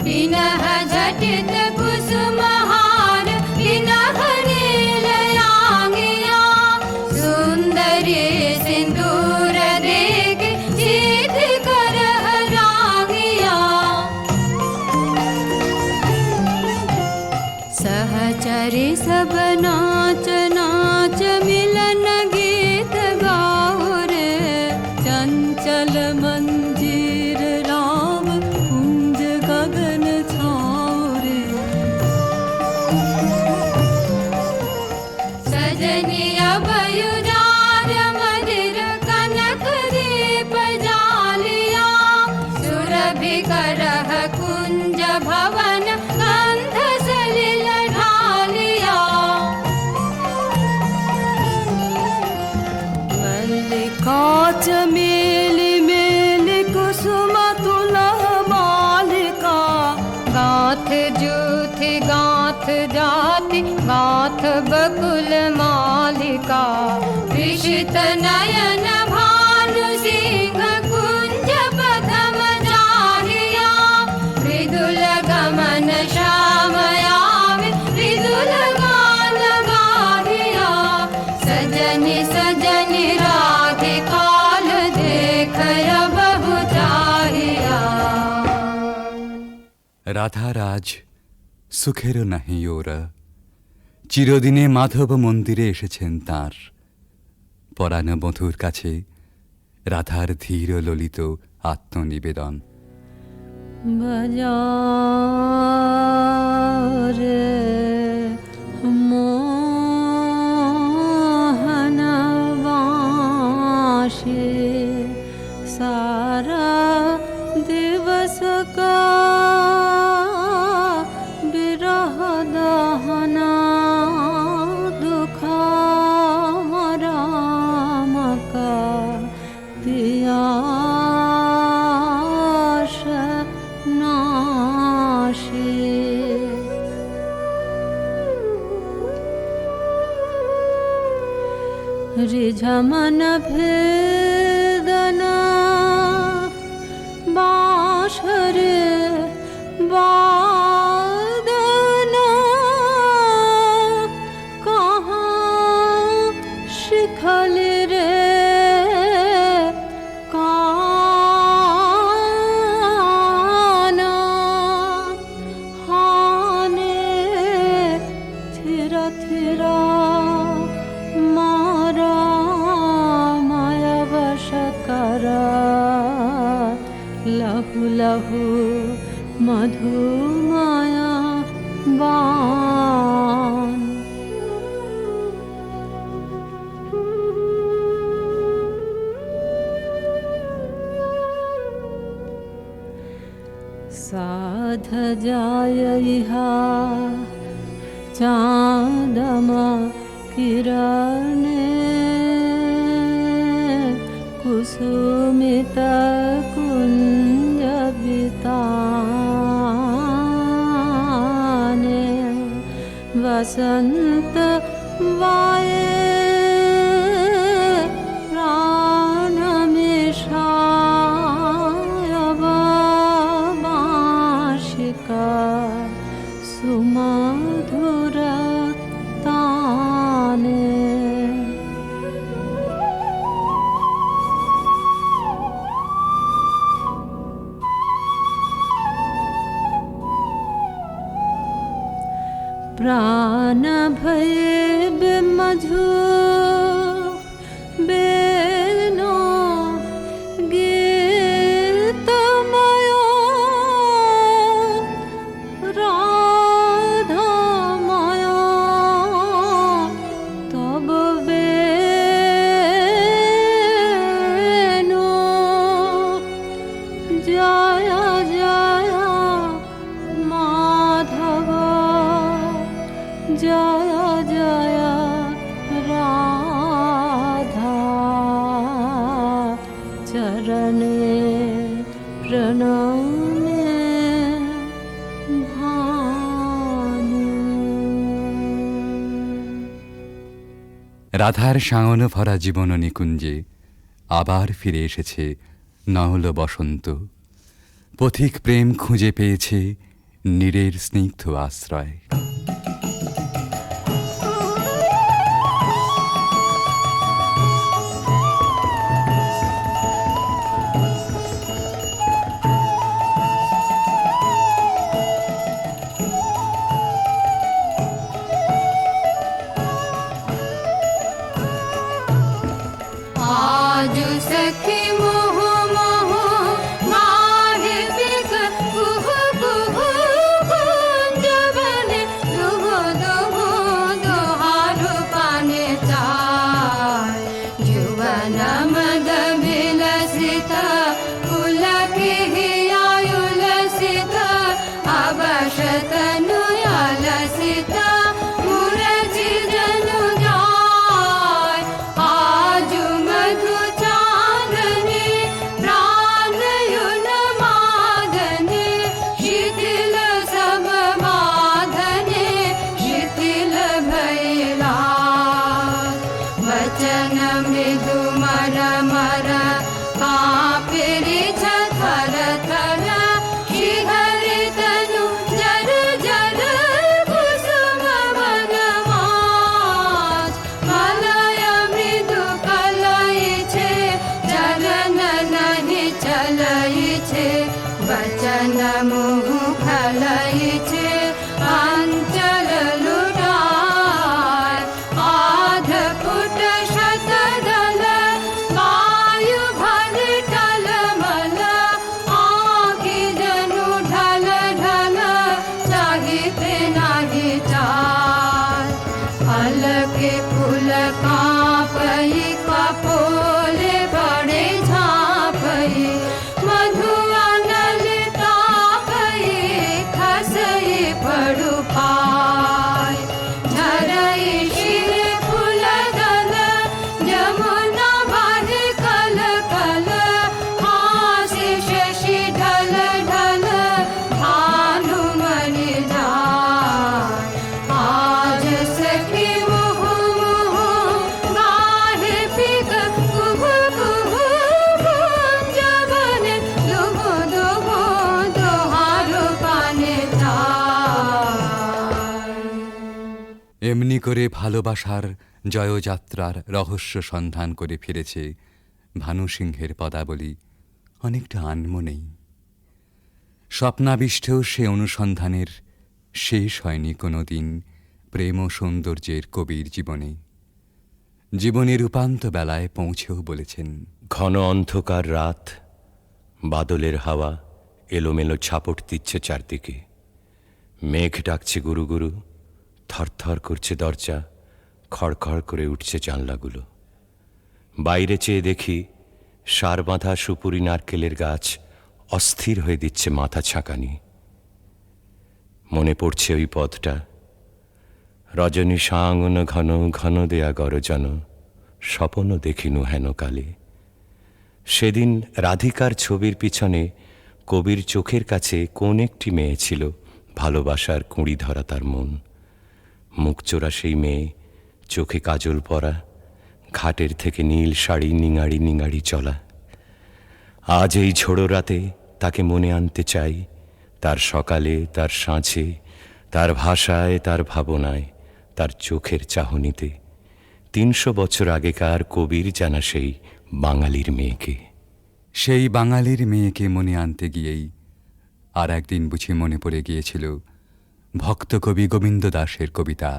पिनह झटित कुसुमहार पिनह नीलयांगिया सुंदरी सिंदूर देख जीत कर रागिया सहचरी सब नाच नाच मिलन गीत गाओ रे चंचल मंजीर राम कुंज गगन छाओ रे सजनी अभयुदार मदिर कनक दीप जालिया सुरभि करह कुंज भवन गंध सलिल ढालिया मल्लिका चमेली मेली कुसुम तुलह मालिका गाथ जूथि गाथ जाति गाथ बकुल मालिका विषित नयन भानु सिंह कुंज पथम जाहिया मृदुल गमन श्याम आवे मृदुल गान गाहिया सजनी सजनी राधिकाल देखय बहु चाहिया রাধার আজ সুখেরও নাহি ওরা চিরদিনে মাধব মন্দিরে এসেছেন তাঁর পরাণ বধূর কাছে রাধার ধীর ললিত আত্মনিবেদন बजारे मोहन बाँशे सारा दिवस का बिरह दहना रिझमन भेदना बाँसुर वादना कहाँ शिखल रे काना हाने थिरा थिरा मारा माया वश करा लहु लहु मधु माया बान साध जाय इहा चाँदमा किरणे कुसुमित कुंज बिताने वसंत वाये प्राण मिशाय बाँशिका सुमधुर ताने प्राण भये बिमझु बेनो गीतमयो राधामयो तब बेनो जय जय माधव जय जय राधा चरणे प्रणमे भानु রাধার শাওন ভরা জীবন নিকুঞ্জে আবার ফিরে এসেছে নহল বসন্ত। পথিক প্রেম খুঁজে পেয়েছে নীরের স্নিগ্ধ আশ্রয়। आज सखी मोह मोह माहे बिक कुह कुह कुंज बने दुह दुह दुहारु पाने चार जुवन मद विलसित पुलक हियायुलसित अवशत नुयालसित मुरजी जनु जाय आजु मधु चांदनी प्राणयुन मादने शिथिल सब बाधने शिथिल भैला वचन मृदु मर मर कापिरि थर थर शिहरि तनु जर जर कुसुम वनमाज मलय मृदु कलई छे चलन नहीं चलई छे वचन मुह खलई छे अंचल लुटाय आध फुट शतदल वायु भर टल मल এমনি করে ভালোবাসার জয়যাত্রার রহস্য সন্ধান করে ফিরেছে ভানুসিংহের পদাবলী অনেকটা আনমনেই। স্বপ্নাবিষ্টেও সে অনুসন্ধানের শেষ হয়নি কোনো দিন প্রেম ও সৌন্দর্যের কবির জীবনে। জীবনের উপান্ত বেলায় পৌঁছেও বলেছেন, ঘন অন্ধকার রাত, বাদলের হাওয়া এলোমেলো ছাপট দিচ্ছে চারদিকে। মেঘ ডাকছে গুরু গুরু, থরথর করছে দরজা, খড়খড় করে উঠছে জানলাগুলো। বাইরে চেয়ে দেখি সার বাঁধা সুপুরি নারকেলের গাছ অস্থির হয়ে দিচ্ছে মাথা ছাঁকানি। মনে পড়ছে ওই পথটা, রজনী সাঙ্গন ঘন ঘন দেয়া গরজন, স্বপন দেখিনু হেন কালে। সেদিন রাধিকার ছবির পিছনে কবির চোখের কাছে কোন একটি মেয়ে ছিল ভালোবাসার কুঁড়ি ধরা তার মন। মুখচোরা সেই মেয়ে, চোখে কাজল পরা, ঘাটের থেকে নীল শাড়ি নিঙাড়ি নিঙাড়ি চলা। আজ এই ঝোড়ো রাতে তাকে মনে আনতে চাই, তার সকালে, তার সাঁঝে, তার ভাষায়, তার ভাবনায়, তার চোখের চাহনিতে। ৩০০ বছর আগেকার কবির জানা সেই বাঙালির মেয়েকে। সেই বাঙালির মেয়েকে মনে আনতে গিয়েই আর একদিন বুঝি মনে পড়ে গিয়েছিল ভক্ত কবি গোবিন্দ দাসের কবিতা।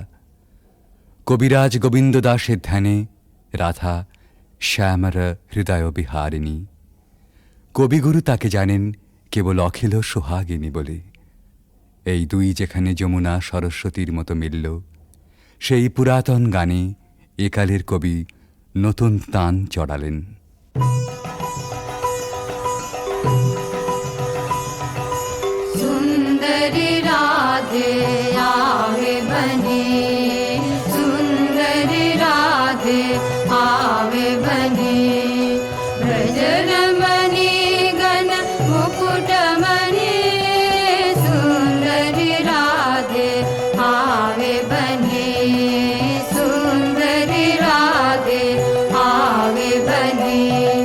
কবিরাজ গোবিন্দ দাসের ধ্যানে রাধা শ্যামর হৃদয় বিহারিণী। কবিগুরু তাকে জানেন কেবল অখিল সোহাগিনী বলে। এই দুই যেখানে যমুনা সরস্বতীর মতো মিলল, সেই পুরাতন গানে একালের কবি নতুন তান চড়ালেন। सुंदरी राधे आवे बने, सुंदरी राधे आवे बने। ब्रजरमणि गण मुकुटमणि, सुंदरी राधे आवे बने, सुंदरी राधे आवे बने।